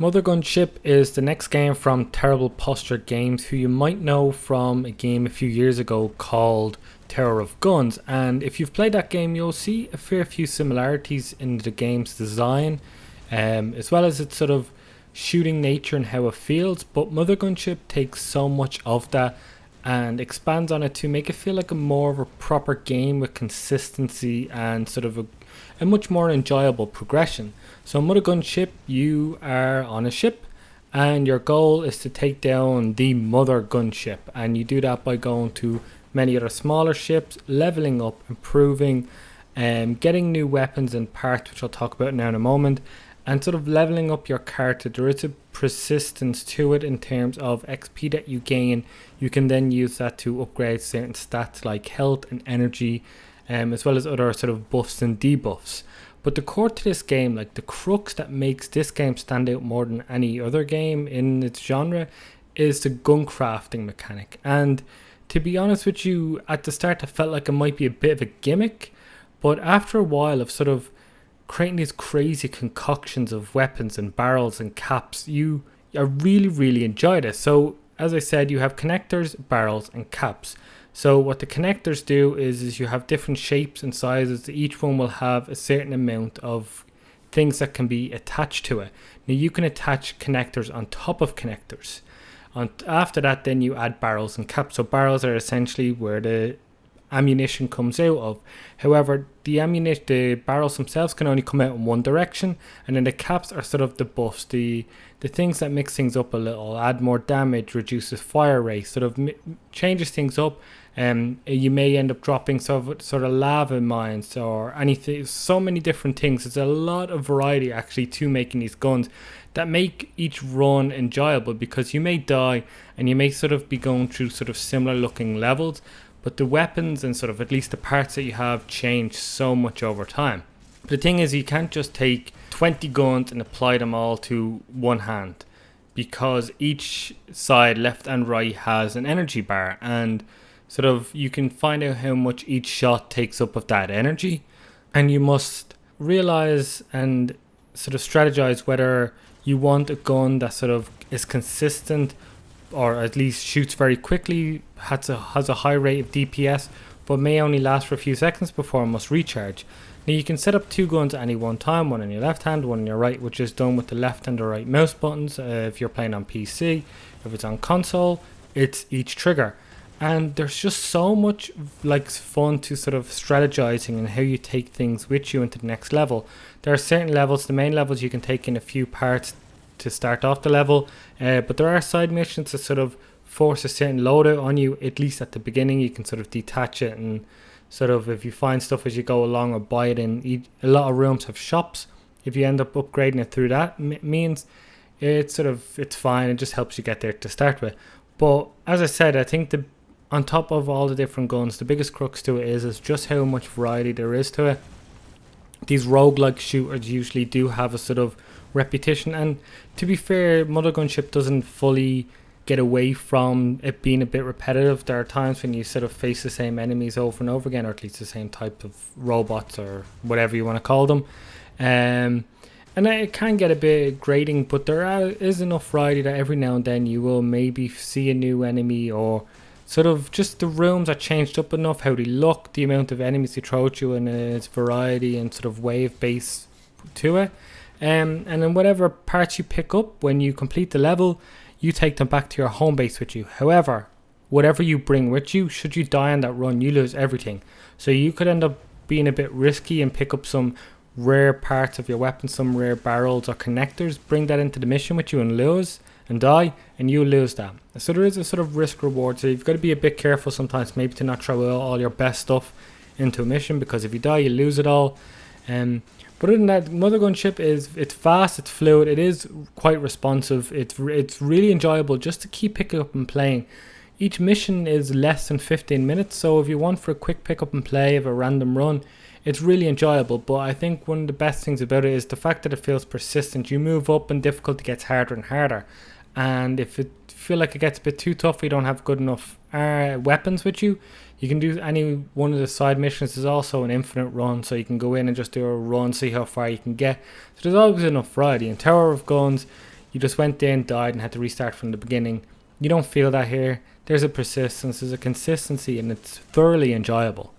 Mothergunship is the next game from Terrible Posture Games, who you might know from a game a few years ago called Tower of Guns. And if you've played that game, you'll see a fair few similarities in the game's design, as well as its sort of shooting nature and how it feels. But Mothergunship takes so much of that and expands on it to make it feel like a more of a proper game with consistency and sort of a much more enjoyable progression. So Mother Gunship, you are on a ship and your goal is to take down the Mother Gunship, and you do that by going to many other smaller ships, leveling up, improving, getting new weapons and parts, which I'll talk about now in a moment, and sort of leveling up your character. There is a persistence to it in terms of XP that you gain. You can then use that to upgrade certain stats like health and energy, as well as other sort of buffs and debuffs. But the core to this game, like the crux that makes this game stand out more than any other game in its genre, is the gun crafting mechanic. And to be honest with you, at the start I felt like it might be a bit of a gimmick, but after a while of sort of creating these crazy concoctions of weapons and barrels and caps, I really enjoyed it. So as I said, you have connectors, barrels and caps. So what the connectors do is you have different shapes and sizes. Each one will have a certain amount of things that can be attached to it. Now you can attach connectors on top of connectors. After that, then you add barrels and caps. So barrels are essentially where the ammunition comes out of. However, the barrels themselves can only come out in one direction, and then the caps are sort of the buffs, the things that mix things up a little, add more damage, reduces fire rate, sort of changes things up. You may end up dropping sort of lava mines or anything, so many different things. There's a lot of variety actually to making these guns that make each run enjoyable, because you may die and you may sort of be going through sort of similar looking levels, but the weapons and sort of at least the parts that you have change so much over time. But the thing is, you can't just take 20 guns and apply them all to one hand, because each side, left and right, has an energy bar, and sort of you can find out how much each shot takes up of that energy, and you must realize and sort of strategize whether you want a gun that sort of is consistent, or at least shoots very quickly, has a high rate of DPS, but may only last for a few seconds before it must recharge. Now you can set up two guns at any one time, one on your left hand, one on your right, which is done with the left and the right mouse buttons. If you're playing on PC, if it's on console, it's each trigger. And there's just so much like fun to sort of strategizing and how you take things with you into the next level. There are certain levels, the main levels you can take in a few parts to start off the level, but there are side missions that sort of force a certain loadout on you, at least at the beginning. You can sort of detach it, and sort of if you find stuff as you go along or buy it in, a lot of rooms have shops. If you end up upgrading it through that means, it's fine. It just helps you get there to start with. But as I said, I think on top of all the different guns, the biggest crux to it is just how much variety there is to it. These roguelike shooters usually do have a sort of repetition, and to be fair, Mothergunship doesn't fully get away from it being a bit repetitive. There are times when you sort of face the same enemies over and over again, or at least the same type of robots or whatever you want to call them, and it can get a bit grating, but is enough variety that every now and then you will maybe see a new enemy, or sort of just the rooms are changed up enough, how they look, the amount of enemies they throw at you, and its variety and sort of wave base to it. And then whatever parts you pick up when you complete the level, you take them back to your home base with you. However, whatever you bring with you, should you die on that run, you lose everything. So you could end up being a bit risky and pick up some rare parts of your weapon, some rare barrels or connectors, bring that into the mission with you and lose and die, and you lose that. So there is a sort of risk reward, so you've got to be a bit careful sometimes, maybe to not throw all your best stuff into a mission, because if you die you lose it all. But other than that, Mothergunship it's fast, it's fluid, it is quite responsive, it's really enjoyable just to keep picking up and playing. Each mission is less than 15 minutes, so if you want for a quick pick up and play of a random run, it's really enjoyable. But I think one of the best things about it is the fact that it feels persistent. You move up and difficulty gets harder and harder, and if it feel like it gets a bit too tough, you don't have good enough weapons with you, you can do any one of the side missions. There's also an infinite run, so you can go in and just do a run, see how far you can get. So there's always enough variety. In Tower of Guns, you just went in, died, and had to restart from the beginning. You don't feel that here. There's a persistence, there's a consistency, and it's thoroughly enjoyable.